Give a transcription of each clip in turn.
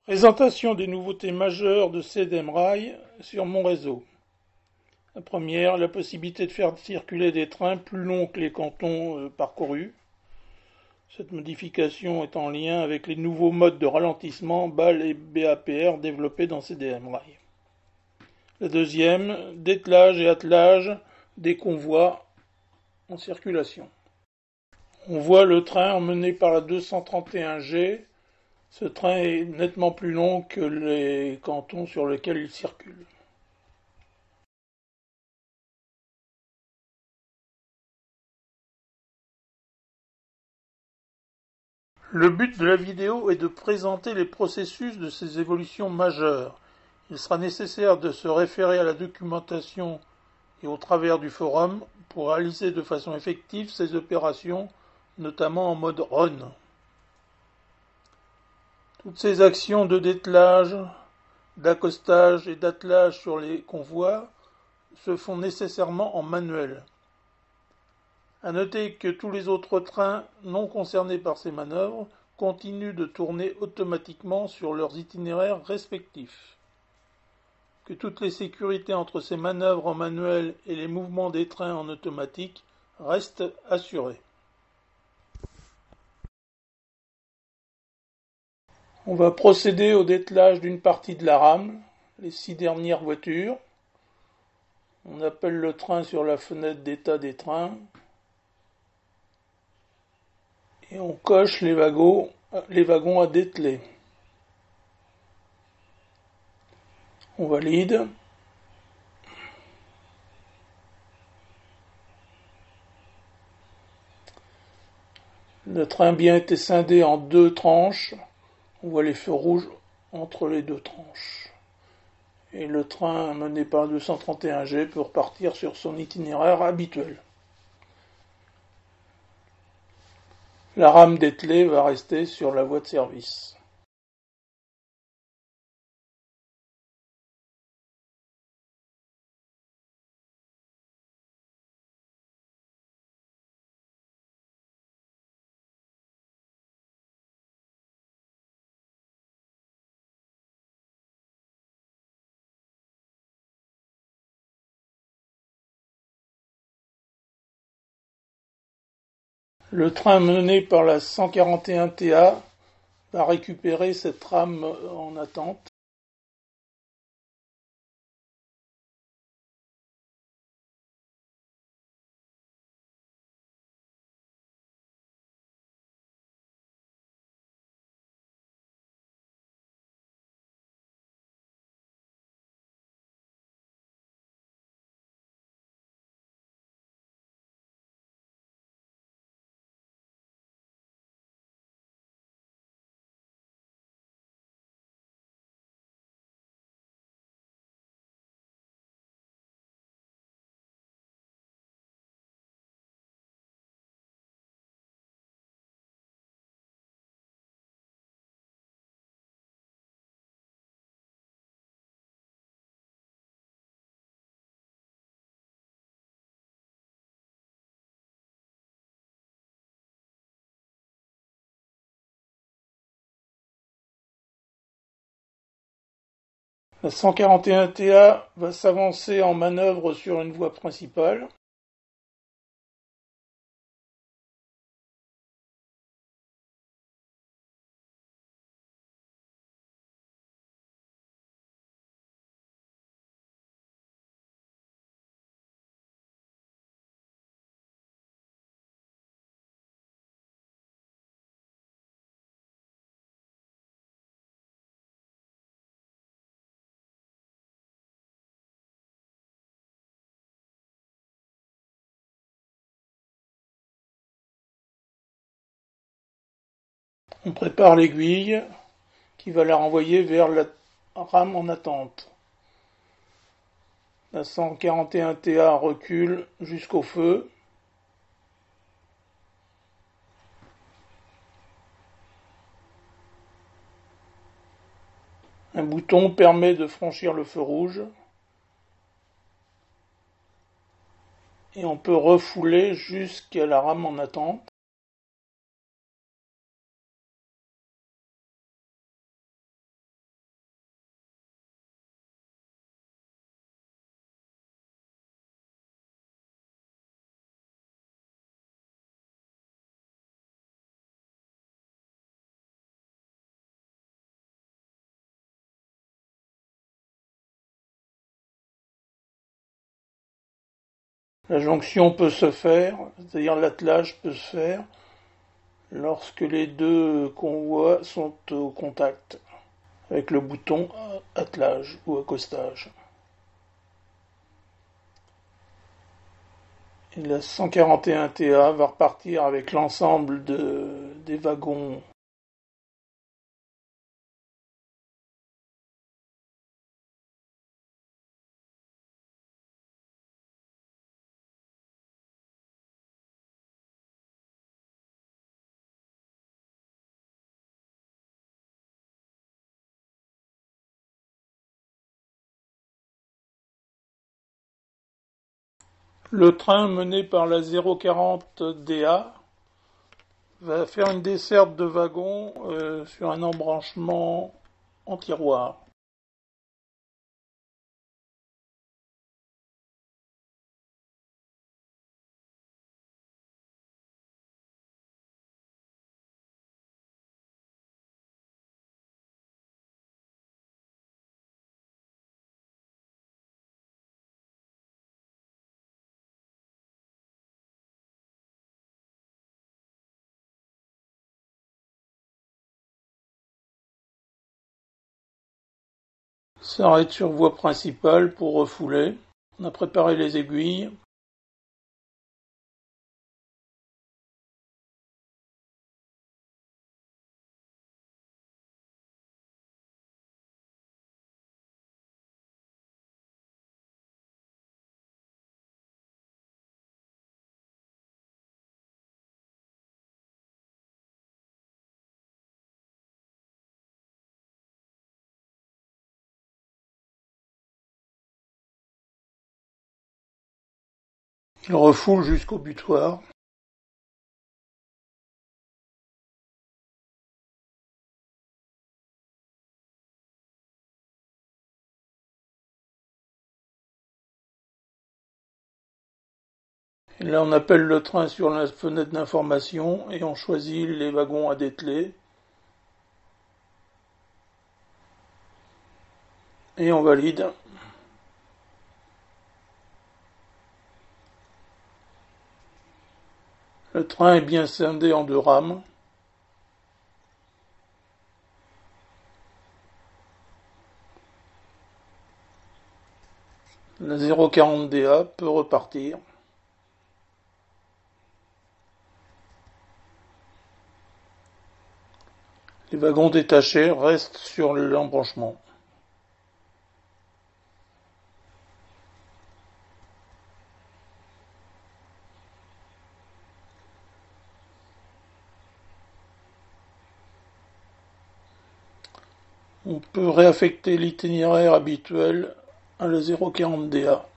Présentation des nouveautés majeures de CDM-Rail sur mon réseau. La première, la possibilité de faire circuler des trains plus longs que les cantons parcourus. Cette modification est en lien avec les nouveaux modes de ralentissement BAL et BAPR développés dans CDM-Rail. La deuxième, dételage et attelage des convois en circulation. On voit le train emmené par la 231G. Ce train est nettement plus long que les cantons sur lesquels il circule. Le but de la vidéo est de présenter les processus de ces évolutions majeures. Il sera nécessaire de se référer à la documentation et au travers du forum pour réaliser de façon effective ces opérations, notamment en mode run. Toutes ces actions de dételage, d'accostage et d'attelage sur les convois se font nécessairement en manuel. À noter que tous les autres trains non concernés par ces manœuvres continuent de tourner automatiquement sur leurs itinéraires respectifs. Que toutes les sécurités entre ces manœuvres en manuel et les mouvements des trains en automatique restent assurées. On va procéder au dételage d'une partie de la rame, les 6 dernières voitures. On appelle le train sur la fenêtre d'état des trains. Et on coche les wagons à dételer. On valide. Le train a bien été scindé en 2 tranches. On voit les feux rouges entre les 2 tranches. Et le train mené par le 231G peut repartir sur son itinéraire habituel. La rame dételée va rester sur la voie de service. Le train mené par la 141TA va récupérer cette rame en attente. La 141TA va s'avancer en manœuvre sur une voie principale. On prépare l'aiguille qui va la renvoyer vers la rame en attente. La 141TA recule jusqu'au feu. Un bouton permet de franchir le feu rouge. Et on peut refouler jusqu'à la rame en attente. La jonction peut se faire, c'est-à-dire l'attelage peut se faire, lorsque les deux convois sont au contact avec le bouton attelage ou accostage. Et la 141 TA va repartir avec l'ensemble des wagons Le train mené par la 040 DA va faire une desserte de wagons sur un embranchement en tiroir. S'arrête sur voie principale pour refouler. On a préparé les aiguilles. Il refoule jusqu'au butoir. Et là, on appelle le train sur la fenêtre d'information et on choisit les wagons à dételer. Et on valide. Le train est bien scindé en 2 rames. La 040 DA peut repartir. Les wagons détachés restent sur l'embranchement. On peut réaffecter l'itinéraire habituel à la 040 DA.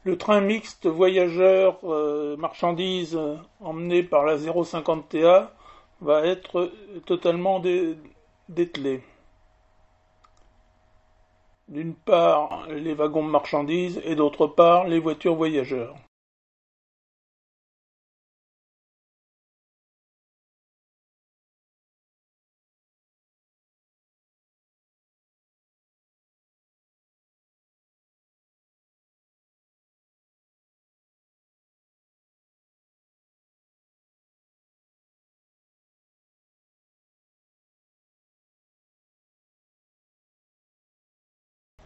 Le train mixte voyageurs marchandises emmené par la 050 TA va être totalement dételé. D'une part les wagons de marchandises et d'autre part les voitures voyageurs.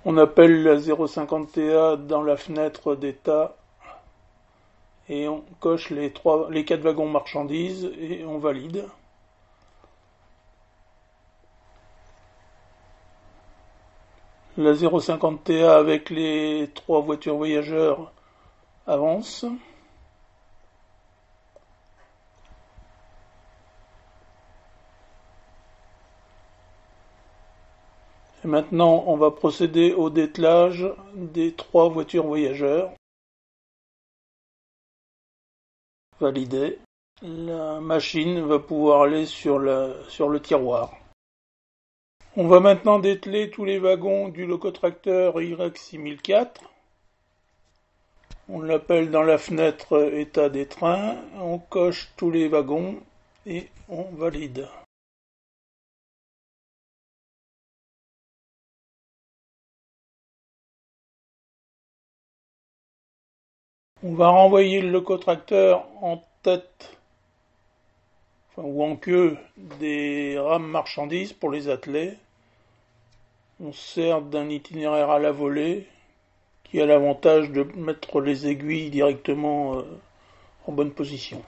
On appelle la 050 TA dans la fenêtre d'état et on coche les 4 wagons marchandises et on valide. La 050 TA avec les 3 voitures voyageurs avance. Et maintenant, on va procéder au dételage des 3 voitures voyageurs. Validé. La machine va pouvoir aller sur le tiroir. On va maintenant dételer tous les wagons du locotracteur Y6004. On l'appelle dans la fenêtre état des trains, on coche tous les wagons et on valide. On va renvoyer le locotracteur en tête ou en queue des rames marchandises pour les atteler. On sert d'un itinéraire à la volée qui a l'avantage de mettre les aiguilles directement en bonne position.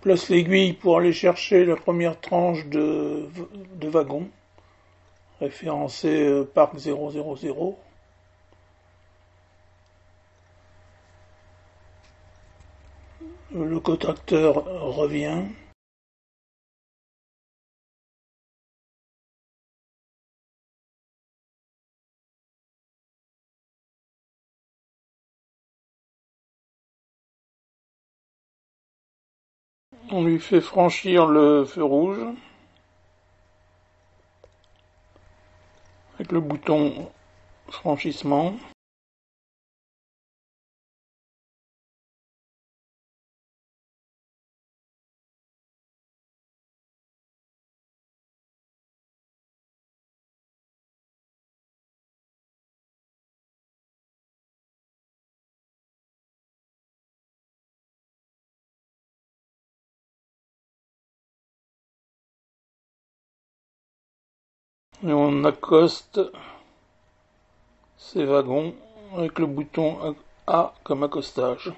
Place l'aiguille pour aller chercher la première tranche de wagon, référencé Parc 000. Le locotracteur revient. On lui fait franchir le feu rouge avec le bouton franchissement. Et on accoste ces wagons avec le bouton A comme accostage.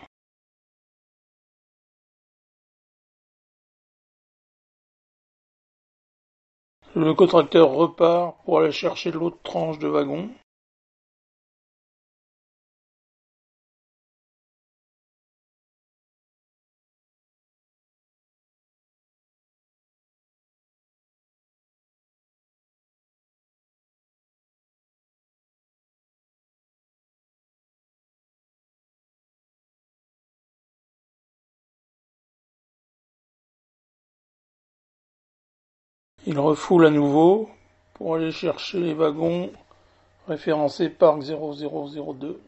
Le locotracteur repart pour aller chercher l'autre tranche de wagon. Il refoule à nouveau pour aller chercher les wagons référencés Parc 0002.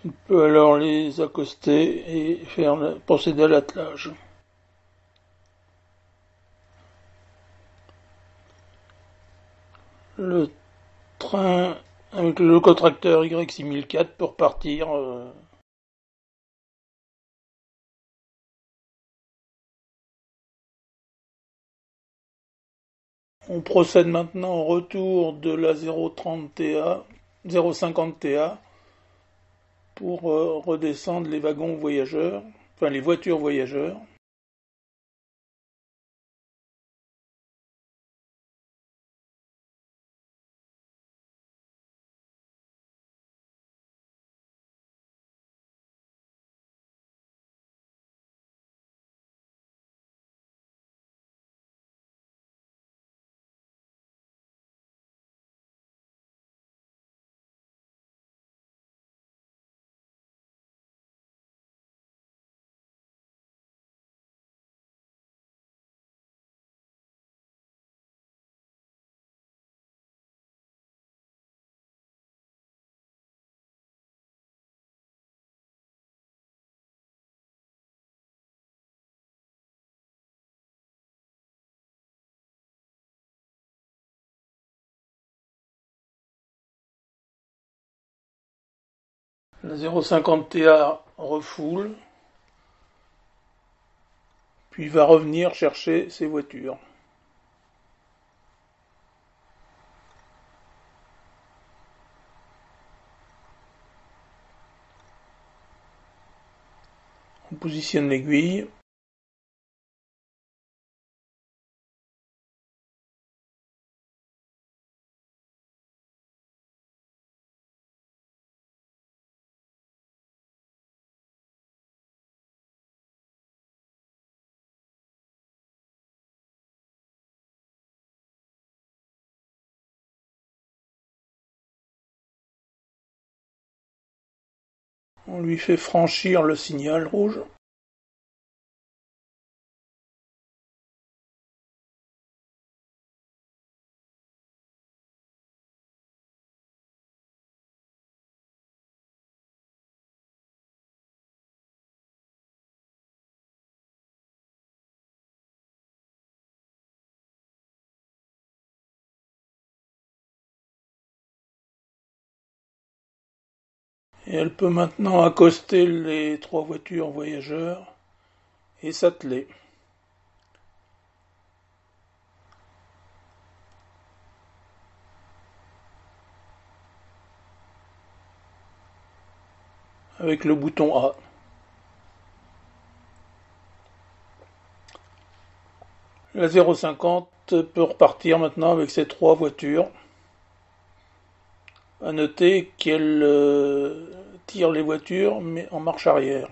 Il peut alors les accoster et procéder à l'attelage. Le train avec le locotracteur Y6004 peut repartir. On procède maintenant au retour de la 030 TA, 050 TA pour redescendre les wagons voyageurs, enfin les voitures voyageurs. La 050 TA refoule, puis va revenir chercher ses voitures. On positionne l'aiguille. On lui fait franchir le signal rouge. Et elle peut maintenant accoster les 3 voitures voyageurs et s'atteler. Avec le bouton A. La 050 peut repartir maintenant avec ses 3 voitures. À noter qu'elle tire les voitures mais en marche arrière.